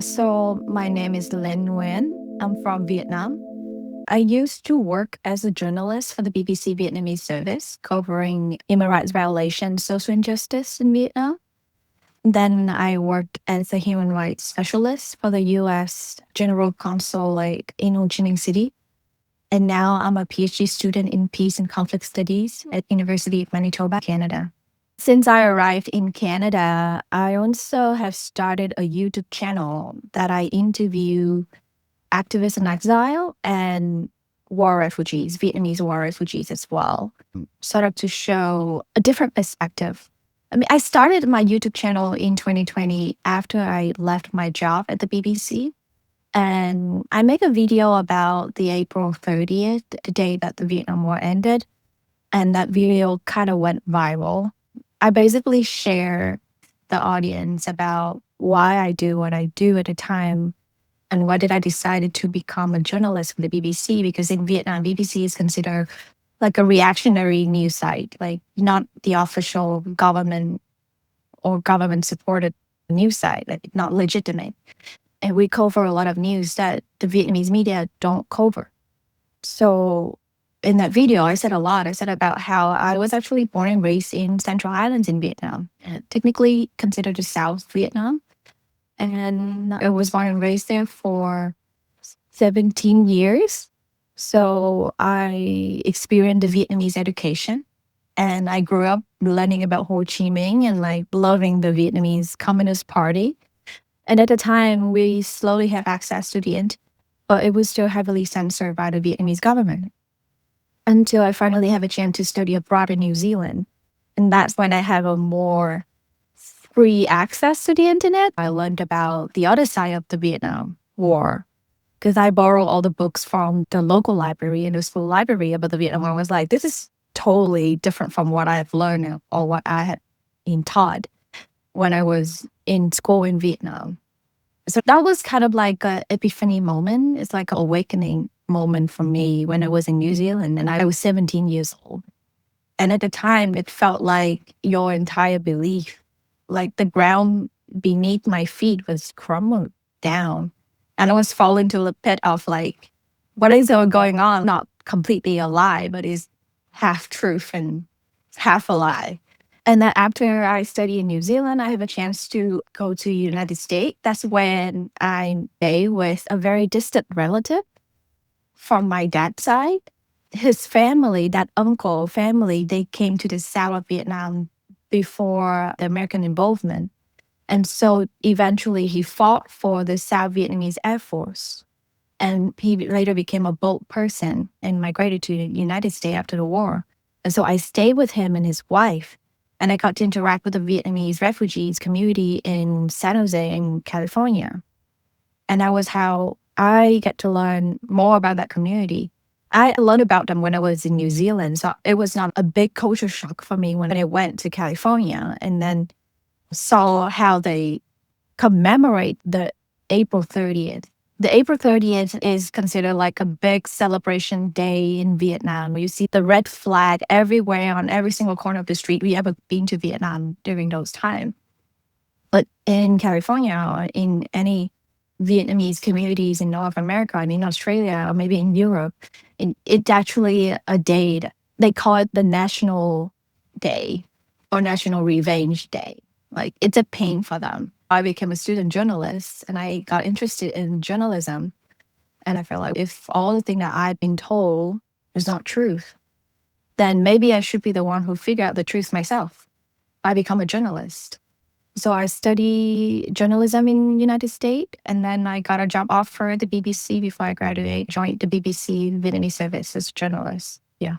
So, my name is Linh Nguyen. I'm from Vietnam. I used to work as a journalist for the BBC Vietnamese service, covering human rights violations, social injustice in Vietnam. Then I worked as a human rights specialist for the US General Consulate in Ho Chi Minh City. And now I'm a PhD student in peace and conflict studies at University of Manitoba, Canada. Since I arrived in Canada, I also have started a YouTube channel that I interview activists in exile and war refugees, Vietnamese war refugees as well, sort of to show a different perspective. I mean, I started my YouTube channel in 2020 after I left my job at the BBC. And I make a video about the April 30th, the day that the Vietnam War ended. And that video kind of went viral. I basically share the audience about why I do what I do at the time and why did I decided to become a journalist for the BBC, because in Vietnam, BBC is considered like a reactionary news site, like not the official government or government supported news site, like not legitimate. And we cover a lot of news that the Vietnamese media don't cover. So in that video, I said a lot. I said about how I was actually born and raised in Central Highlands in Vietnam, technically considered the South Vietnam. And I was born and raised there for 17 years. So I experienced the Vietnamese education. And I grew up learning about Ho Chi Minh and like loving the Vietnamese Communist Party. And at the time, we slowly had access to the internet, but it was still heavily censored by the Vietnamese government until I finally have a chance to study abroad in New Zealand. And that's when I have a more free access to the internet. I learned about the other side of the Vietnam War because I borrowed all the books from the local library and the school library about the Vietnam War. I was like, this is totally different from what I've learned or what I had been taught when I was in school in Vietnam. So that was kind of like an epiphany moment. It's like an awakening moment for me when I was in New Zealand and I was 17 years old. And at the time, it felt like your entire belief, like the ground beneath my feet was crumbled down. And I was falling to the pit of like, what is going on? Not completely a lie, but is half truth and half a lie. And then after I study in New Zealand, I have a chance to go to the United States. That's when I stay with a very distant relative from my dad's side. His family, that uncle family, they came to the south of Vietnam before the American involvement. And so eventually he fought for the South Vietnamese Air Force. And he later became a bold person and migrated to the United States after the war. And so I stayed with him and his wife. And I got to interact with the Vietnamese refugees community in San Jose in California. And that was how I get to learn more about that community. I learned about them when I was in New Zealand. So it was not a big culture shock for me when I went to California and then saw how they commemorate the April 30th. The April 30th is considered like a big celebration day in Vietnam. You see the red flag everywhere on every single corner of the street. We ever been to Vietnam during those times. But in California or in any Vietnamese communities in North America, I mean Australia or maybe in Europe, it's actually a day. They call it the National Day or National Revenge Day. Like it's a pain for them. I became a student journalist and I got interested in journalism. And I felt like if all the things that I've been told is not truth, then maybe I should be the one who figure out the truth myself. I become a journalist. So I study journalism in the United States, and then I got a job offer at the BBC before I graduated, joined the BBC Vietnamese service as a journalist. Yeah.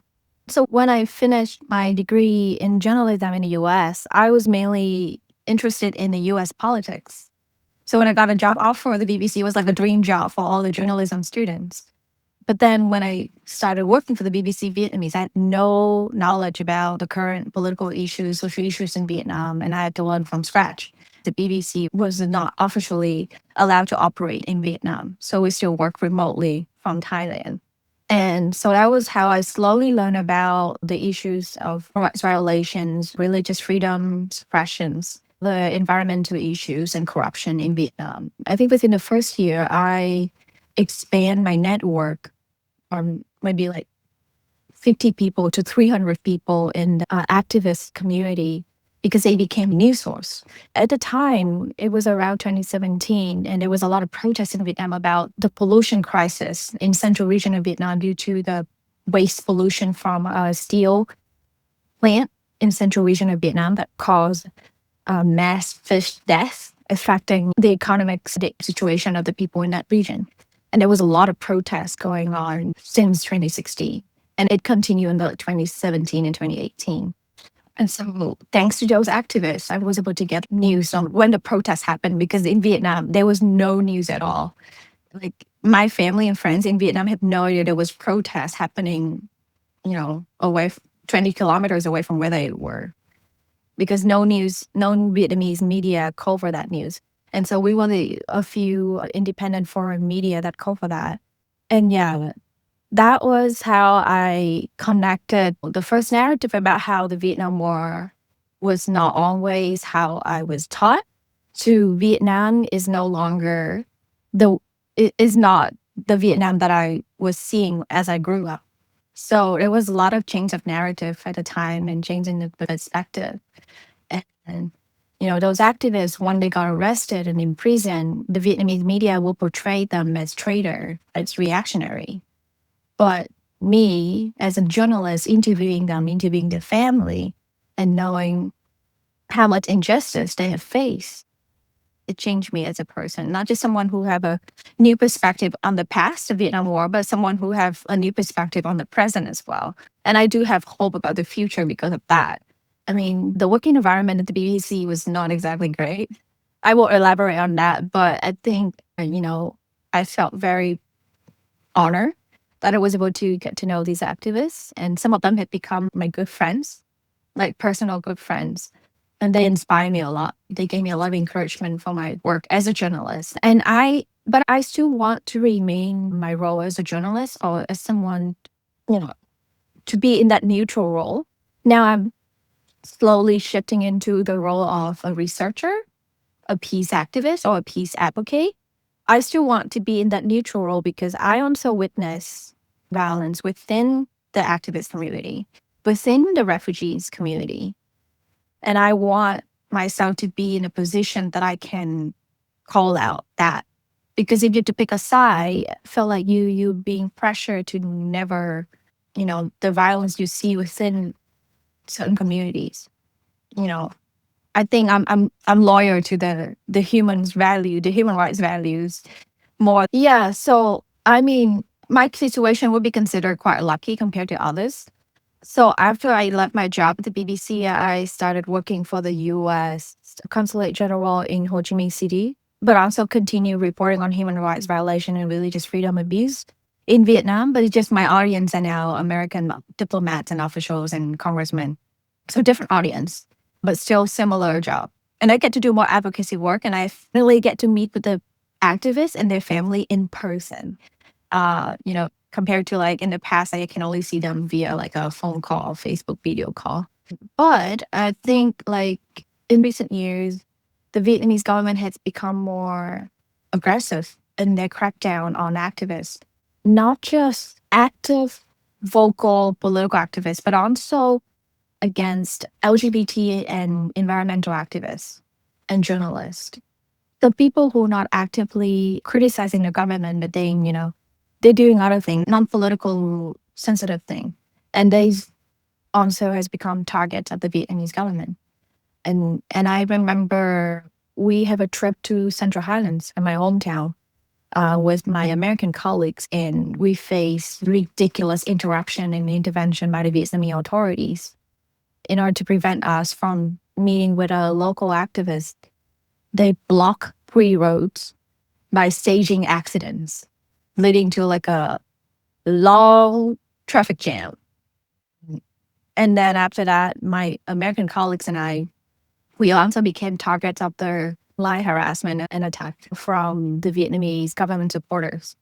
So when I finished my degree in journalism in the US, I was mainly interested in the US politics. So when I got a job offer at the BBC, it was like a dream job for all the journalism students. But then when I started working for the BBC Vietnamese, I had no knowledge about the current political issues, social issues in Vietnam, and I had to learn from scratch. The BBC was not officially allowed to operate in Vietnam, so we still work remotely from Thailand. And so that was how I slowly learned about the issues of rights violations, religious freedom, suppressions. the environmental issues and corruption in Vietnam. I think within the first year, I expand my network from maybe like 50 people to 300 people in the activist community because they became news source. At the time, it was around 2017, and there was a lot of protests in Vietnam about the pollution crisis in central region of Vietnam due to the waste pollution from a steel plant in central region of Vietnam that caused mass fish death, affecting the economic situation of the people in that region. And there was a lot of protests going on since 2016. And it continued in 2017 and 2018. And so thanks to those activists, I was able to get news on when the protests happened, because in Vietnam, there was no news at all. Like my family and friends in Vietnam had no idea there was protests happening, away 20 kilometers away from where they were, because no Vietnamese media cover that news. And so we were a few independent foreign media that cover that. And yeah, that was how I connected the first narrative about how the Vietnam War was not always how I was taught to Vietnam is no longer is not the Vietnam that I was seeing as I grew up. So there was a lot of change of narrative at the time and changing the perspective. And those activists, when they got arrested and in prison, the Vietnamese media will portray them as traitor, as reactionary. But me, as a journalist, interviewing them, interviewing their family, and knowing how much injustice they have faced, it changed me as a person. Not just someone who have a new perspective on the past of Vietnam War, but someone who have a new perspective on the present as well. And I do have hope about the future because of that. I mean, the working environment at the BBC was not exactly great. I will elaborate on that, but I think, I felt very honored that I was able to get to know these activists. And some of them have become my good friends, like personal good friends. And they inspire me a lot. They gave me a lot of encouragement for my work as a journalist. But I still want to remain my role as a journalist or as someone, to be in that neutral role. Now I'm slowly shifting into the role of a researcher, a peace activist, or a peace advocate. I still want to be in that neutral role because I also witness violence within the activist community, within the refugees community. And I want myself to be in a position that I can call out that. Because if you have to pick a side, I feel like you being pressured to never, the violence you see within certain communities. I think I'm loyal to the human rights values more. Yeah, so I mean, my situation would be considered quite lucky compared to others. So after I left my job at the BBC, I started working for the U.S. Consulate General in Ho Chi Minh City, but also continue reporting on human rights violation and religious freedom abuse in Vietnam. But it's just my audience are now American diplomats and officials and congressmen. So different audience, but still similar job. And I get to do more advocacy work, and I finally get to meet with the activists and their family in person. Compared to like in the past, I can only see them via like a phone call, Facebook video call. But I think like in recent years, the Vietnamese government has become more aggressive in their crackdown on activists, not just active, vocal political activists, but also against LGBT and environmental activists and journalists. The people who are not actively criticizing the government, but they're doing other things, non-political, sensitive thing. And they also has become targets of the Vietnamese government. And I remember we have a trip to Central Highlands in my hometown with my American colleagues, and we faced ridiculous interruption and intervention by the Vietnamese authorities in order to prevent us from meeting with a local activist. They block 3 roads by staging accidents, leading to like a long traffic jam. And then after that, my American colleagues and I, we also became targets of the line harassment and attack from the Vietnamese government supporters.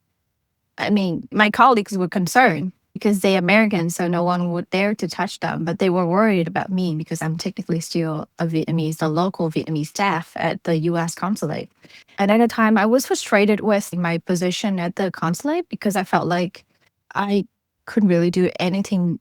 I mean, my colleagues were concerned because they're American, so no one would dare to touch them. But they were worried about me because I'm technically still a Vietnamese, the local Vietnamese staff at the US consulate. And at the time, I was frustrated with my position at the consulate because I felt like I couldn't really do anything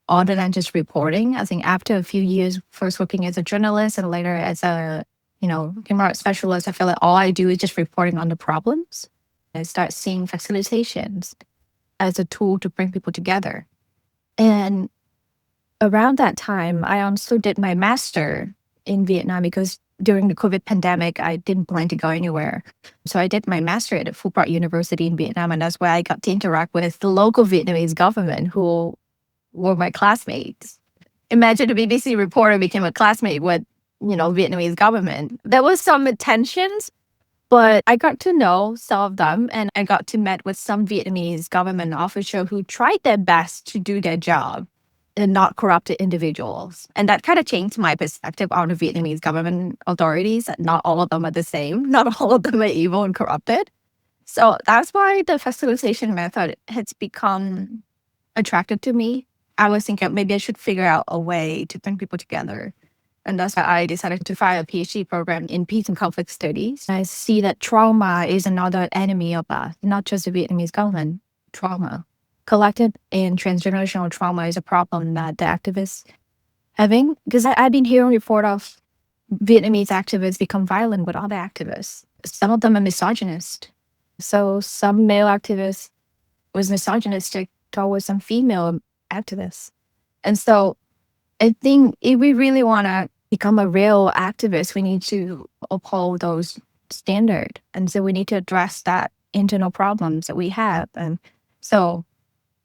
other than just reporting. I think after a few years, first working as a journalist and later as a, human rights specialist, I feel like all I do is just reporting on the problems. I start seeing facilitations as a tool to bring people together. And around that time, I also did my master in Vietnam because during the COVID pandemic, I didn't plan to go anywhere. So I did my master at Fulbright University in Vietnam, and that's where I got to interact with the local Vietnamese government who were my classmates. Imagine a BBC reporter became a classmate with, Vietnamese government. There was some tensions, but I got to know some of them, and I got to meet with some Vietnamese government officials who tried their best to do their job and not corrupted individuals. And that kind of changed my perspective on the Vietnamese government authorities. Not all of them are the same. Not all of them are evil and corrupted. So that's why the facilitation method has become attractive to me. I was thinking maybe I should figure out a way to bring people together. And that's why I decided to file a PhD program in peace and conflict studies. I see that trauma is another enemy of us, not just the Vietnamese government. Trauma. Collective and transgenerational trauma is a problem that the activists having. Because I've been hearing report of Vietnamese activists become violent with other activists. Some of them are misogynist. So some male activists was misogynistic towards some female activists. And so I think if we really want to become a real activist, we need to uphold those standards. And so we need to address that internal problems that we have. And so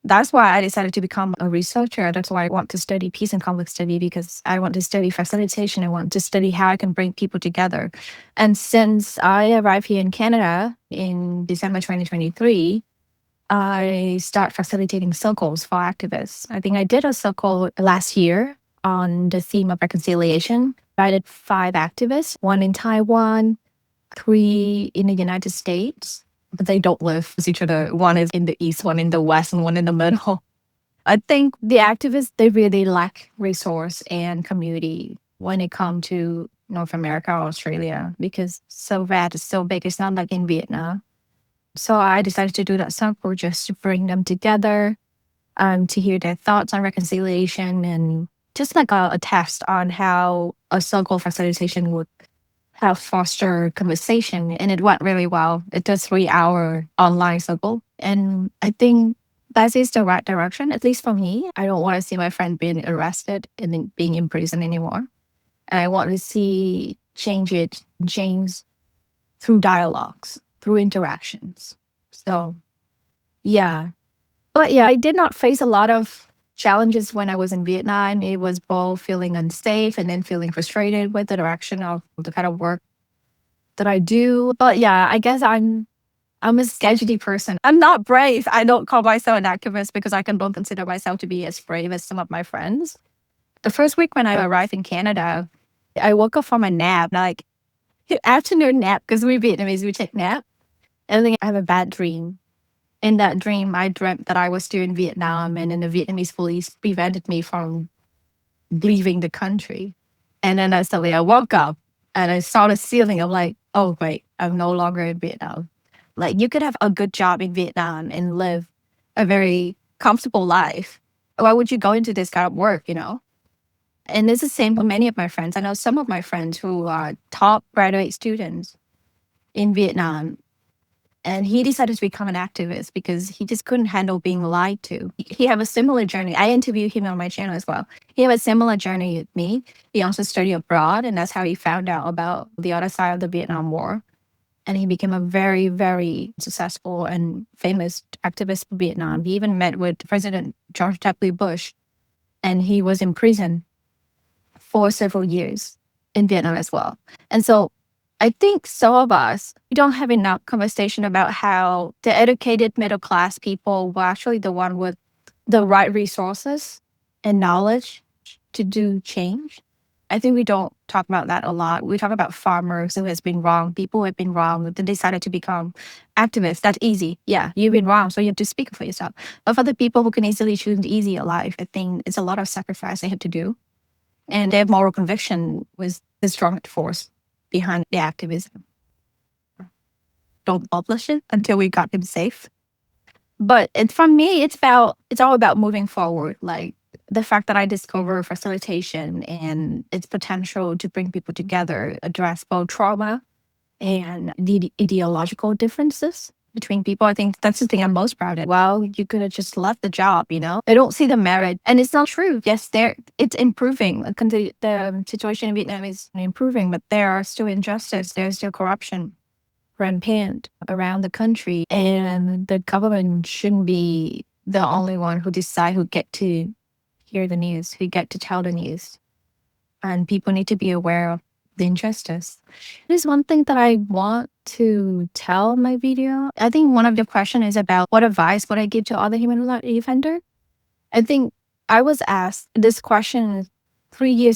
that's why I decided to become a researcher. That's why I want to study peace and conflict study, because I want to study facilitation. I want to study how I can bring people together. And since I arrived here in Canada in December 2023, I start facilitating circles for activists. I think I did a circle last year on the theme of reconciliation. I did 5 activists, 1 in Taiwan, 3 in the United States. But they don't live with each other. 1 is in the East, 1 in the West, and 1 in the middle. I think the activists, they really lack resource and community when it comes to North America or Australia, because so vast, it's so big. It's not like in Vietnam. So I decided to do that circle just to bring them together, to hear their thoughts on reconciliation, and just like a test on how a circle facilitation would help foster conversation. And it went really well. It's a 3-hour online circle. And I think that is the right direction, at least for me. I don't want to see my friend being arrested and then being in prison anymore. And I want to see change through dialogues, through interactions. So, yeah. But yeah, I did not face a lot of challenges when I was in Vietnam. It was both feeling unsafe and then feeling frustrated with the direction of the kind of work that I do. But yeah, I guess I'm a sketchy person. I'm not brave. I don't call myself an activist because I don't consider myself to be as brave as some of my friends. The first week when I arrived in Canada, I woke up from a nap, like afternoon nap, because we Vietnamese, we take nap. And then I have a bad dream. In that dream, I dreamt that I was still in Vietnam, and then the Vietnamese police prevented me from leaving the country. And then suddenly I woke up and I saw the ceiling. I'm like, oh, wait, I'm no longer in Vietnam. Like, you could have a good job in Vietnam and live a very comfortable life. Why would you go into this kind of work, And it's the same for many of my friends. I know some of my friends who are top graduate students in Vietnam. And he decided to become an activist because he just couldn't handle being lied to. He had a similar journey. I interviewed him on my channel as well. He had a similar journey with me. He also studied abroad, and that's how he found out about the other side of the Vietnam War. And he became a very, very successful and famous activist for Vietnam. He even met with President George W. Bush, and he was in prison for several years in Vietnam as well. And so I think some of us, we don't have enough conversation about how the educated middle class people were actually the one with the right resources and knowledge to do change. I think we don't talk about that a lot. We talk about farmers who has been wrong, people who have been wrong, they decided to become activists. That's easy. Yeah, you've been wrong, so you have to speak for yourself. But for the people who can easily choose the easier life, I think it's a lot of sacrifice they have to do. And their moral conviction was the strongest force behind the activism. Don't publish it until we got him safe. But for me, it's all about moving forward. Like the fact that I discover facilitation and its potential to bring people together, address both trauma and the ideological differences between people. I think that's the thing I'm most proud of. Well, you could have just left the job, I don't see the merit. And it's not true. Yes, it's improving. The situation in Vietnam is improving, but there are still injustice. There's still corruption rampant around the country. And the government shouldn't be the only one who decide who get to hear the news, who get to tell the news. And people need to be aware of the injustice. There's one thing that I want to tell in my video. I think one of the questions is about what advice would I give to other human rights defender. I think I was asked this question 3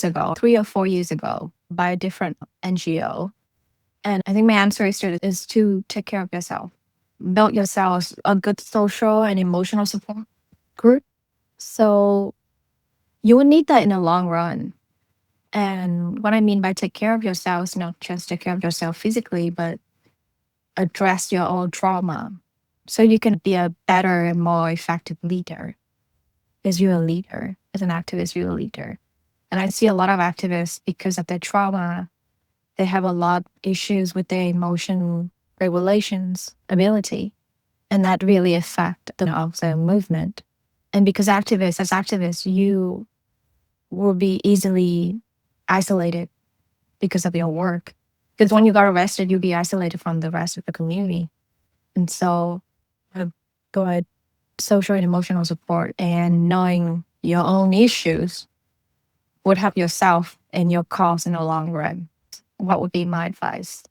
or 4 years ago by a different NGO. And I think my answer is to take care of yourself. Build yourself a good social and emotional support group. So you will need that in the long run. And what I mean by take care of yourself is not just take care of yourself physically, but address your own trauma so you can be a better and more effective leader. Because you're a leader. As an activist, you're a leader. And I see a lot of activists, because of their trauma, they have a lot of issues with their emotional regulations ability. And that really affects the movement. And because as activists, you will be easily isolated because of your work. Because when you got arrested, you'll be isolated from the rest of the community. And so good social and emotional support and knowing your own issues would help yourself and your cause in the long run. What would be my advice?